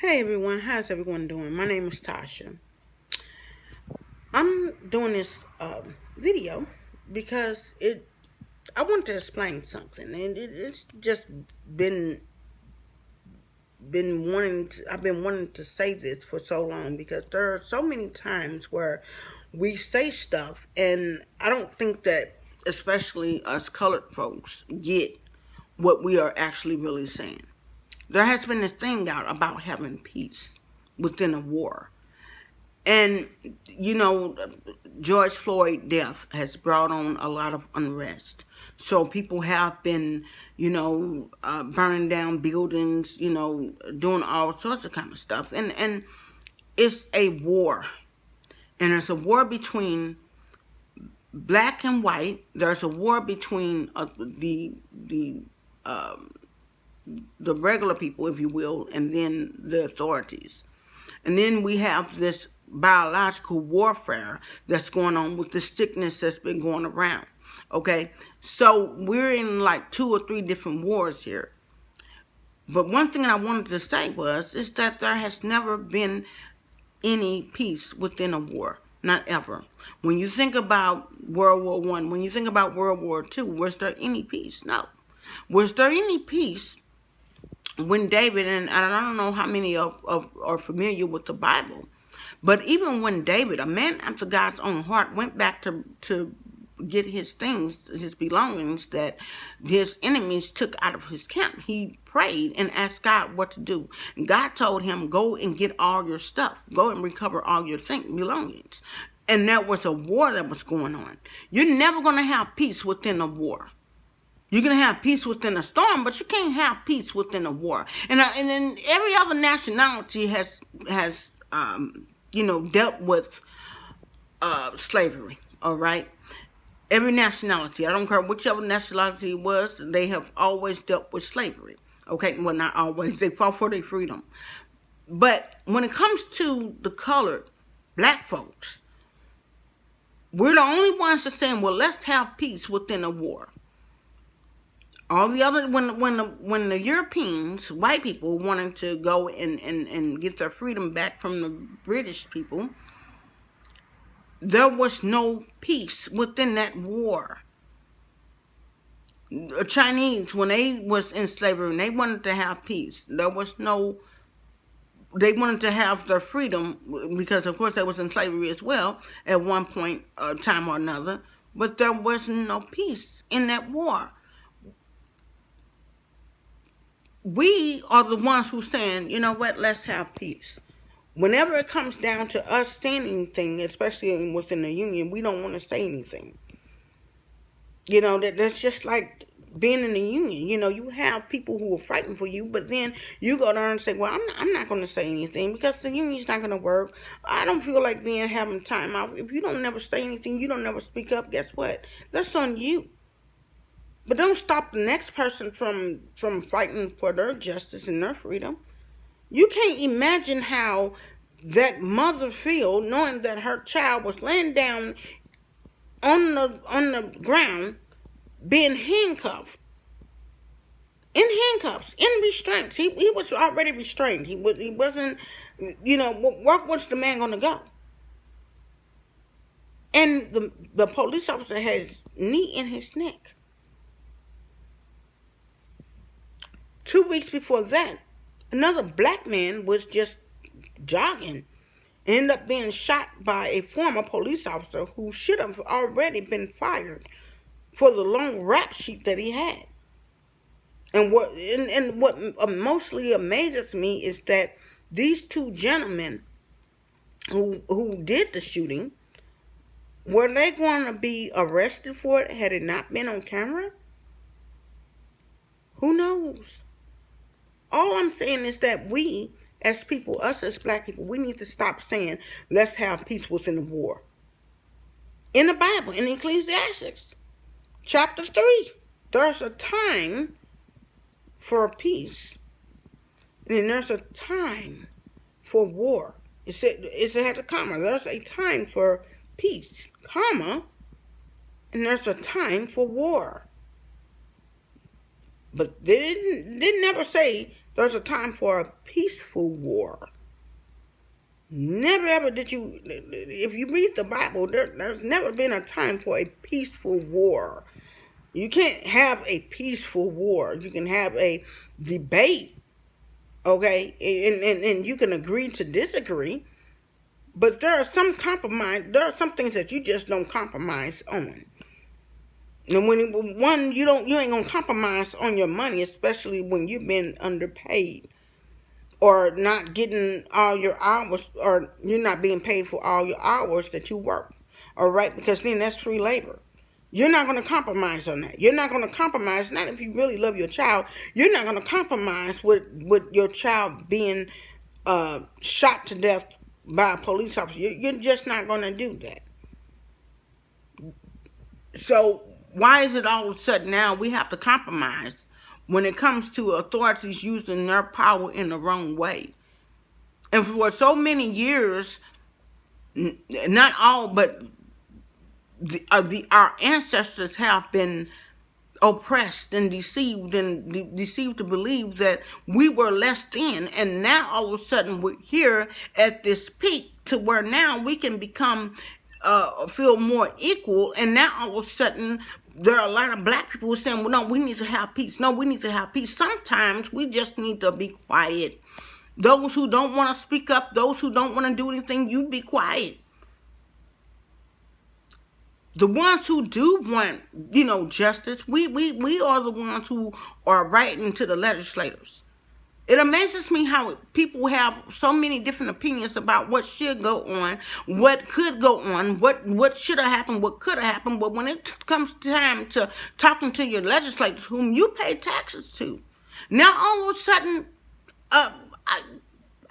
Hey everyone, how's everyone doing? My name is Tasha. I'm doing this video because I want to explain something, and it's just been I've been wanting to say this for so long because there are so many times where we say stuff, and I don't think that especially us colored folks get what we are actually really saying. There has been this thing out about having peace within a war. And, you know, George Floyd death has brought on a lot of unrest. So people have been, burning down buildings, doing all sorts of kind of stuff. And it's a war. And it's a war between black and white. There's a war between the regular people, if you will, and then the authorities. And then we have this biological warfare that's going on with the sickness that's been going around. Okay, so we're in like two or three different wars here. But one thing I wanted to say is that there has never been any peace within a war. Not ever. When you think about World War One, when you think about World War Two, was there any peace? No. Was there any peace when David, and I don't know how many are familiar with the Bible, but even when David, a man after God's own heart, went back to get his things, his belongings that his enemies took out of his camp, he prayed and asked God what to do. And God told him, go and get all your stuff. Go and recover all your belongings. And there was a war that was going on. You're never going to have peace within a war. You can have peace within a storm, but you can't have peace within a war. And then every other nationality has dealt with slavery. All right, every nationality. I don't care whichever nationality it was. They have always dealt with slavery. Okay, well, not always. They fought for their freedom. But when it comes to the colored black folks, we're the only ones that saying, well, let's have peace within a war. All the other, when the Europeans, white people, wanted to go and get their freedom back from the British people, there was no peace within that war. The Chinese, when they was in slavery, and they wanted to have peace, they wanted to have their freedom, because of course they was in slavery as well at one point, time or another, but there was no peace in that war. We are the ones who saying, you know what, let's have peace. Whenever it comes down to us saying anything, especially within the union, we don't want to say anything. That's just like being in the union. You have people who are fighting for you, but then you go there and say, well, I'm not going to say anything because the union's not going to work. I don't feel like having time off. If you don't never say anything, you don't never speak up, guess what? That's on you. But don't stop the next person from fighting for their justice and their freedom. You can't imagine how that mother feel knowing that her child was laying down on the ground being handcuffed. In handcuffs, in restraints. He was already restrained. He wasn't, where was the man gonna go? And the police officer had his knee in his neck. 2 weeks before that, another black man was just jogging, ended up being shot by a former police officer who should have already been fired for the long rap sheet that he had. And what mostly amazes me is that these two gentlemen who did the shooting, were they going to be arrested for it had it not been on camera? Who knows? All I'm saying is that we, as people, us as black people, we need to stop saying, let's have peace within the war. In the Bible, in Ecclesiastes, chapter 3, there's a time for peace. And there's a time for war. It had a comma. There's a time for peace, comma, and there's a time for war. But they didn't never say There's a time for a peaceful war. Never ever did you, if you read the Bible, there's never been a time for a peaceful war. You can't have a peaceful war. You can have a debate, okay, and you can agree to disagree, but there are some compromise. There are some things that you just don't compromise on. And when you ain't gonna compromise on your money, especially when you've been underpaid or not getting all your hours, or you're not being paid for all your hours that you work. All right, because then that's free labor. You're not going to compromise on that. You're not going to compromise, not if you really love your child. You're not going to compromise with your child being shot to death by a police officer. You're just not going to do that. So why is it all of a sudden now we have to compromise when it comes to authorities using their power in the wrong way? And for so many years, not all, but our ancestors have been oppressed and deceived to believe that we were less than, and now all of a sudden we're here at this peak to where now we can become feel more equal, and now all of a sudden there are a lot of black people who are saying, well, no, we need to have peace. No, we need to have peace. Sometimes we just need to be quiet. Those who don't want to speak up, those who don't want to do anything, you be quiet. The ones who do want, justice, we are the ones who are writing to the legislators. It amazes me how people have so many different opinions about what should go on, what could go on, what should have happened, what could have happened. But when it comes time to talking to your legislators, whom you pay taxes to, now all of a sudden, I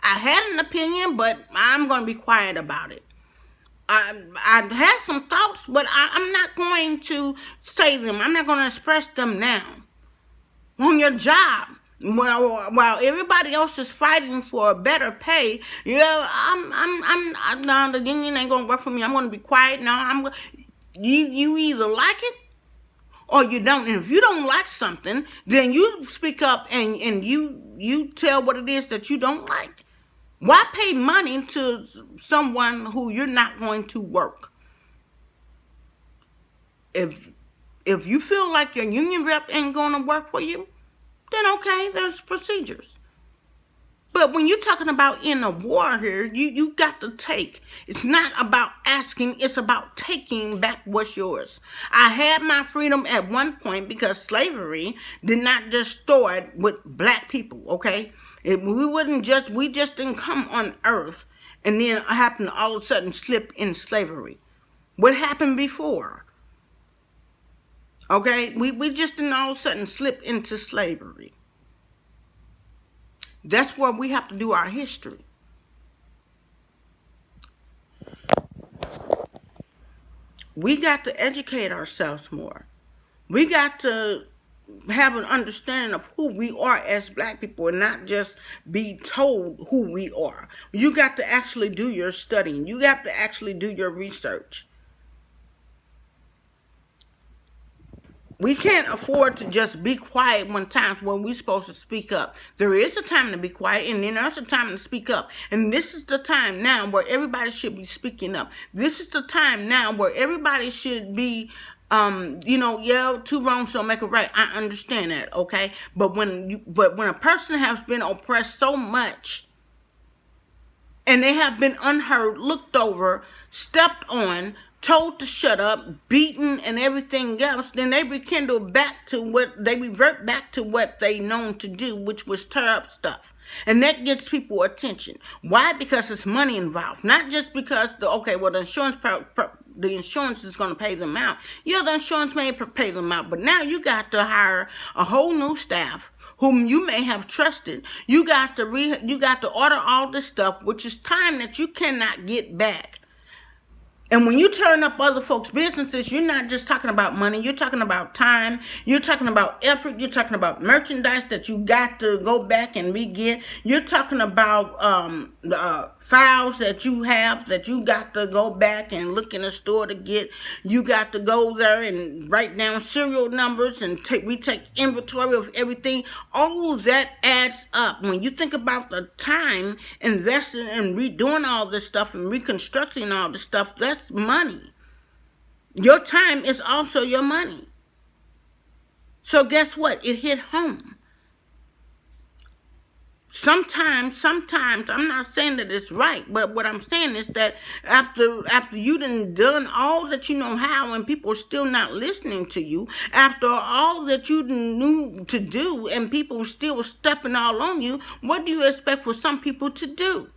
had an opinion, but I'm going to be quiet about it. I had some thoughts, but I'm not going to say them. I'm not going to express them now. On your job, while everybody else is fighting for a better pay, I'm no, the union ain't going to work for me. I'm going to be quiet now. You either like it or you don't. And if you don't like something, then you speak up and you tell what it is that you don't like. Why pay money to someone who you're not going to work? If you feel like your union rep ain't going to work for you, then okay, there's procedures. But when you're talking about in a war here, you got to take. It's not about asking, it's about taking back what's yours. I had my freedom at one point because slavery did not just start with black people, okay? We just didn't come on earth and then happen to all of a sudden slip in slavery. What happened before? Okay, we just didn't all of a sudden slip into slavery. That's where we have to do our history. We got to educate ourselves more. We got to have an understanding of who we are as black people and not just be told who we are. You got to actually do your studying. You got to actually do your research. We can't afford to just be quiet when we're supposed to speak up. There is a time to be quiet, and then there's a time to speak up. And this is the time now where everybody should be speaking up. This is the time now where everybody should be, two wrongs don't make a right. I understand that, okay? But when a person has been oppressed so much, and they have been unheard, looked over, stepped on, told to shut up, beaten, and everything else, then they revert back to what they known to do, which was tear up stuff. And that gets people attention. Why? Because it's money involved. Not just because the insurance is going to pay them out. Yeah, the insurance may pay them out, but now you got to hire a whole new staff whom you may have trusted. You got to order all this stuff, which is time that you cannot get back. And when you turn up other folks' businesses, you're not just talking about money. You're talking about time. You're talking about effort. You're talking about merchandise that you got to go back and re-get. You're talking about files that you have that you got to go back and look in a store to get. You got to go there and write down serial numbers and we take inventory of everything. All of that adds up. When you think about the time invested in redoing all this stuff and reconstructing all this stuff, that's money. Your time is also your money. So guess what? It hit home. Sometimes, I'm not saying that it's right, but what I'm saying is that after you done all that you know how and people are still not listening to you, after all that you knew to do and people still stepping all on you, what do you expect for some people to do?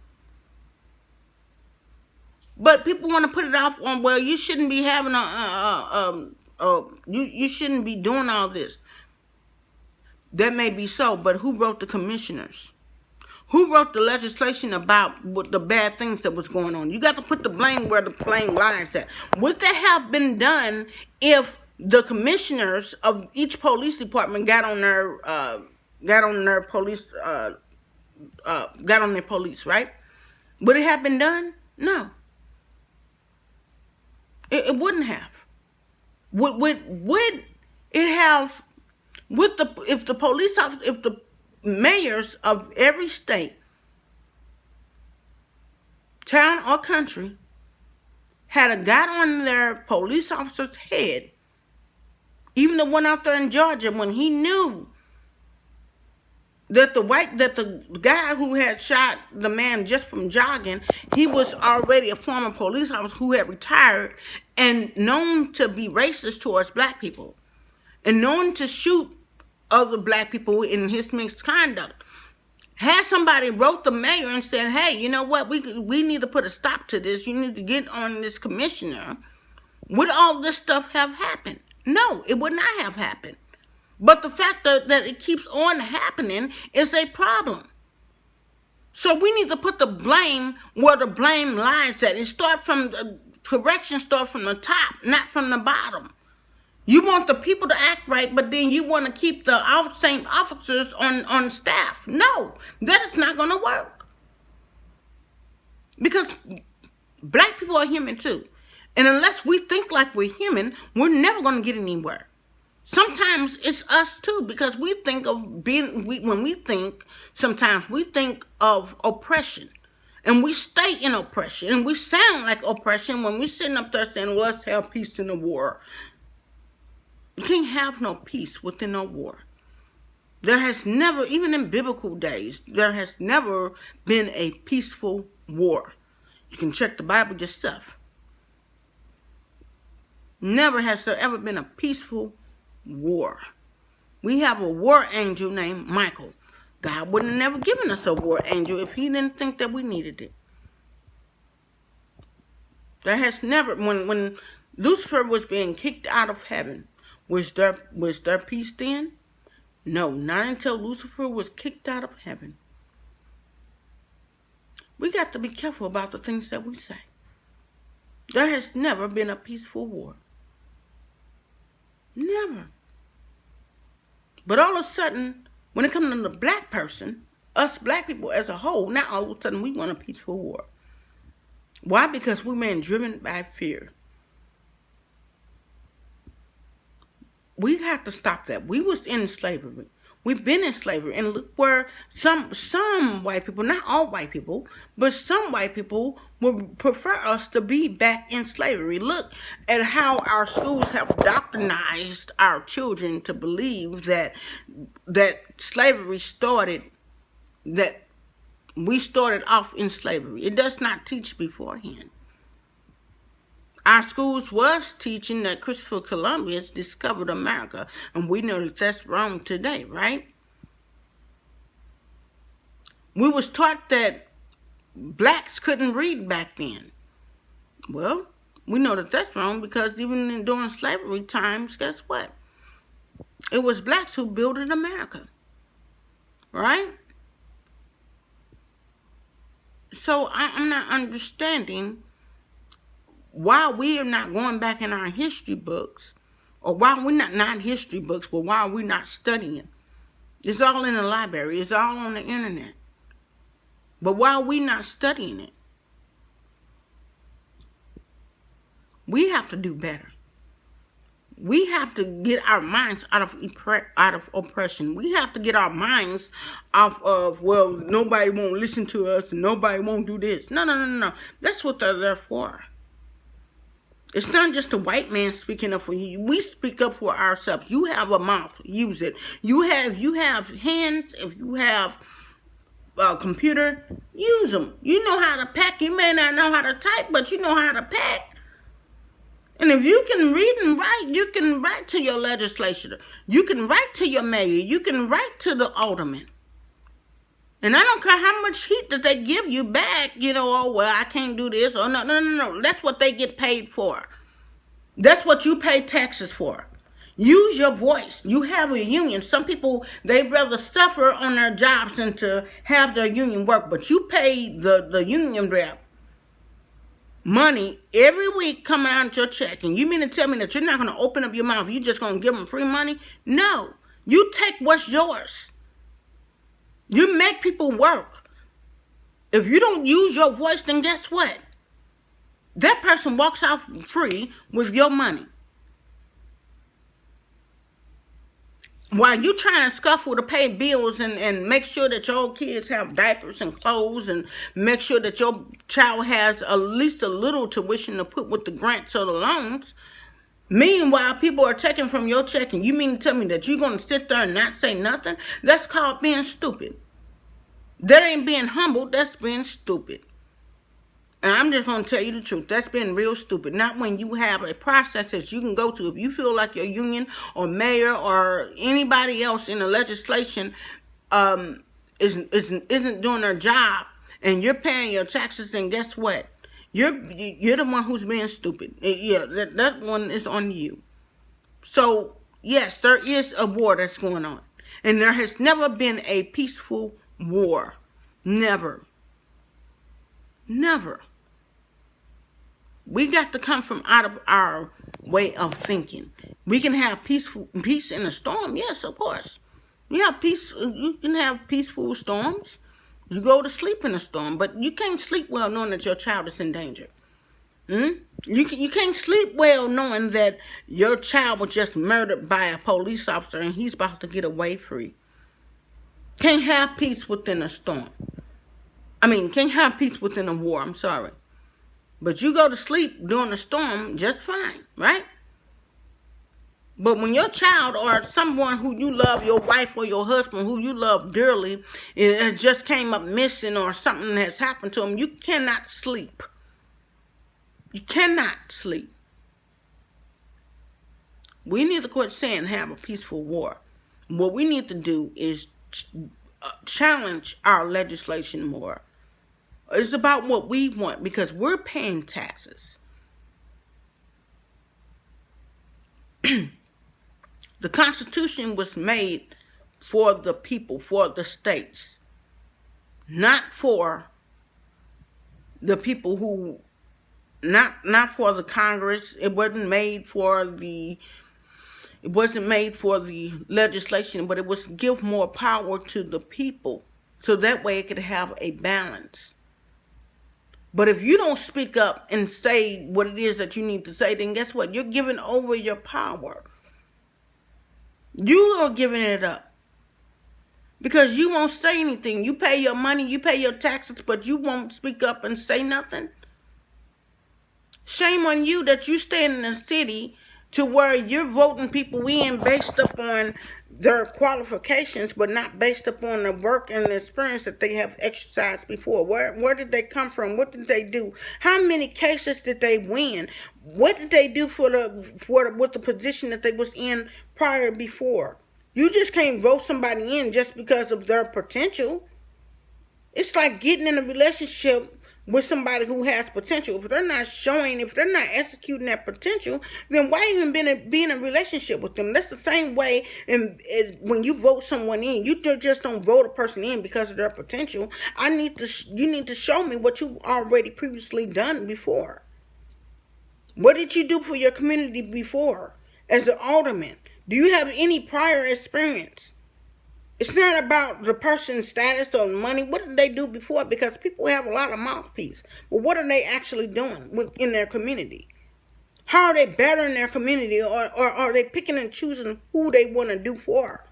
But people want to put it off on, well, you shouldn't be having you shouldn't be doing all this. That may be so, but who wrote the commissioners? Who wrote the legislation about what the bad things that was going on? You got to put the blame where the blame lies at. Would that have been done if the commissioners of each police department got on their police, right? Would it have been done? No, it wouldn't have. Would it have? If the police officers, if the mayors of every state, town or country, had a got on their police officer's head, even the one out there in Georgia, when he knew that the guy who had shot the man just from jogging, he was already a former police officer who had retired and known to be racist towards black people and known to shoot other black people in his misconduct. Had somebody wrote the mayor and said, hey, you know what, we need to put a stop to this, you need to get on this commissioner, would all this stuff have happened? No, it would not have happened. But the fact that it keeps on happening is a problem. So we need to put the blame where the blame lies at. Correction starts from the top, not from the bottom. You want the people to act right, but then you want to keep the same officers on staff. No, that is not going to work. Because black people are human too. And unless we think like we're human, we're never going to get anywhere. Sometimes it's us too, because we think of sometimes we think of oppression. And we stay in oppression. And we sound like oppression when we're sitting up there saying, well, let's have peace in the war. You can't have no peace within a war. There has never, even in biblical days, there has never been a peaceful war. You can check the Bible yourself. Never has there ever been a peaceful war. We have a war angel named Michael. God wouldn't have never given us a war angel if he didn't think that we needed it. There has never, when Lucifer was being kicked out of heaven, was there peace then? No, not until Lucifer was kicked out of heaven. We got to be careful about the things that we say. There has never been a peaceful war. Never. But all of a sudden, when it comes to the black person, us black people as a whole, now all of a sudden we want a peaceful war. Why? Because we're being driven by fear. We have to stop that. We was in slavery. We've been in slavery. And look where some white people, not all white people, but some white people would prefer us to be back in slavery. Look at how our schools have doctrinized our children to believe that slavery started, that we started off in slavery. It does not teach beforehand. Our schools was teaching that Christopher Columbus discovered America, and we know that that's wrong today, right? We was taught that blacks couldn't read back then. Well, we know that that's wrong because even during slavery times, guess what? It was blacks who built America, right? So I'm not understanding why we are not going back in our history books, or why we're not history books, but why we're not studying. It's all in the library. It's all on the internet. But why are we not studying it? We have to do better. We have to get our minds out of oppression. We have to get our minds off of, well, nobody won't listen to us and nobody won't do this. No. That's what they're there for. It's not just a white man speaking up for you. We speak up for ourselves. You have a mouth, use it. You have hands. If you have a computer, use them. You know how to pack. You may not know how to type, but you know how to pack. And if you can read and write, you can write to your legislature. You can write to your mayor. You can write to the alderman. And I don't care how much heat that they give you back, oh, well, I can't do this. Or no. That's what they get paid for. That's what you pay taxes for. Use your voice. You have a union. Some people, they rather suffer on their jobs than to have their union work. But you pay the union rep money every week coming out of your check, and you mean to tell me that you're not going to open up your mouth, you're just going to give them free money? No. You take what's yours. You make people work. If you don't use your voice, then guess what? That person walks out free with your money. While you trying to scuffle to pay bills and make sure that your kids have diapers and clothes, and make sure that your child has at least a little tuition to put with the grants or the loans, meanwhile, people are taking from your check, and you mean to tell me that you're going to sit there and not say nothing? That's called being stupid. That ain't being humble. That's being stupid. And I'm just going to tell you the truth. That's been real stupid. Not when you have a process that you can go to. If you feel like your union or mayor or anybody else in the legislation isn't doing their job, and you're paying your taxes, then guess what? You're the one who's being stupid. Yeah, that one is on you. So, yes, there is a war that's going on. And there has never been a peaceful war. Never. We got to come from out of our way of thinking. We can have peace in a storm. Yes, of course. You can have peaceful storms. You go to sleep in a storm, but you can't sleep well knowing that your child is in danger. You can't sleep well knowing that your child was just murdered by a police officer and he's about to get away free. Can't have peace within a storm. Can't have peace within a war. I'm sorry. But you go to sleep during a storm just fine, right? But when your child or someone who you love, your wife or your husband who you love dearly, it just came up missing or something has happened to them, you cannot sleep. You cannot sleep. We need to quit saying have a peaceful war. What we need to do is challenge our legislation more. It's about what we want because we're paying taxes. The Constitution was made for the people, for the states, not for the people who, not for the Congress. It wasn't made for the legislation, but it was to give more power to the people so that way it could have a balance. But if you don't speak up and say what it is that you need to say, then guess what? You're giving over your power. You are giving it up. Because you won't say anything. You pay your money, you pay your taxes, but you won't speak up and say nothing. Shame on you that you stay in a city to where you're voting people in based upon their qualifications, but not based upon the work and the experience that they have exercised before. Where did they come from? What did they do? How many cases did they win? What did they do with the position that they was in prior before? You just can't vote somebody in just because of their potential. It's like getting in a relationship with somebody who has potential. If they're not executing that potential, then why even be in a relationship with them? That's the same way when you vote someone in. You just don't vote a person in because of their potential. You need to show me what you've already previously done before. What did you do for your community before as an alderman? Do you have any prior experience? It's not about the person's status or money. What did they do before? Because people have a lot of mouthpiece. But what are they actually doing in their community? How are they bettering their community, or are they picking and choosing who they want to do for?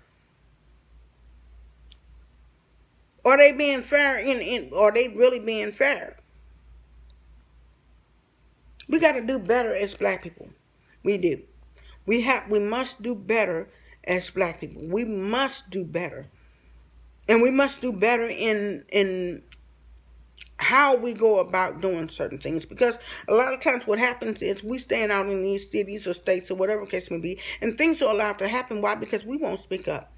Are they being fair? Are they really being fair? We got to do better as black people. We do. We must do better as black people. We must do better. And we must do better in how we go about doing certain things. Because a lot of times what happens is we stand out in these cities or states or whatever case may be, and things are allowed to happen. Why? Because we won't speak up.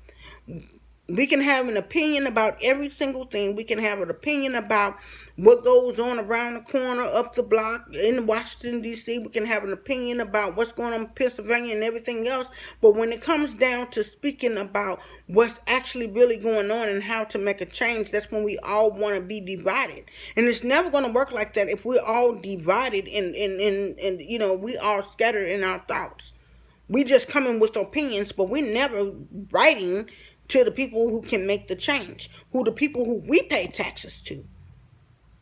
We can have an opinion about every single thing. We can have an opinion about what goes on around the corner, up the block, in Washington, D.C. We can have an opinion about what's going on in Pennsylvania and everything else. But when it comes down to speaking about what's actually really going on and how to make a change, that's when we all want to be divided. And it's never going to work like that if we're all divided and we are scattered in our thoughts. We just come in with opinions, but we're never writing to the people who can make the change, the people who we pay taxes to.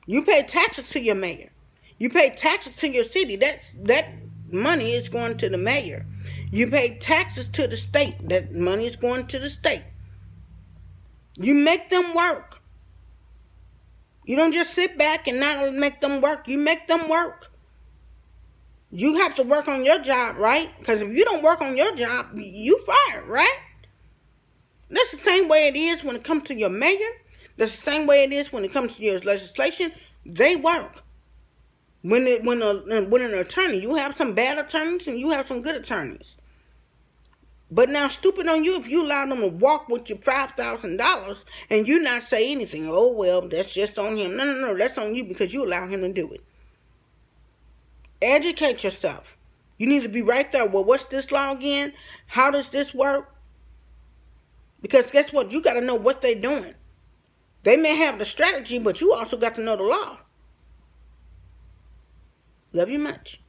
You pay taxes to your mayor. You pay taxes to your city. That money is going to the mayor. You pay taxes to the state. That money is going to the state. You make them work. You don't just sit back and not make them work. You make them work. You have to work on your job, right? Because if you don't work on your job, you fired, right? That's the same way it is when it comes to your mayor. That's the same way it is when it comes to your legislation. They work. When an attorney, you have some bad attorneys and you have some good attorneys. But now, stupid on you if you allow them to walk with your $5,000 and you not say anything. Oh, well, that's just on him. No, that's on you because you allow him to do it. Educate yourself. You need to be right there. Well, what's this law again? How does this work? Because guess what? You got to know what they're doing. They may have the strategy, but you also got to know the law. Love you much.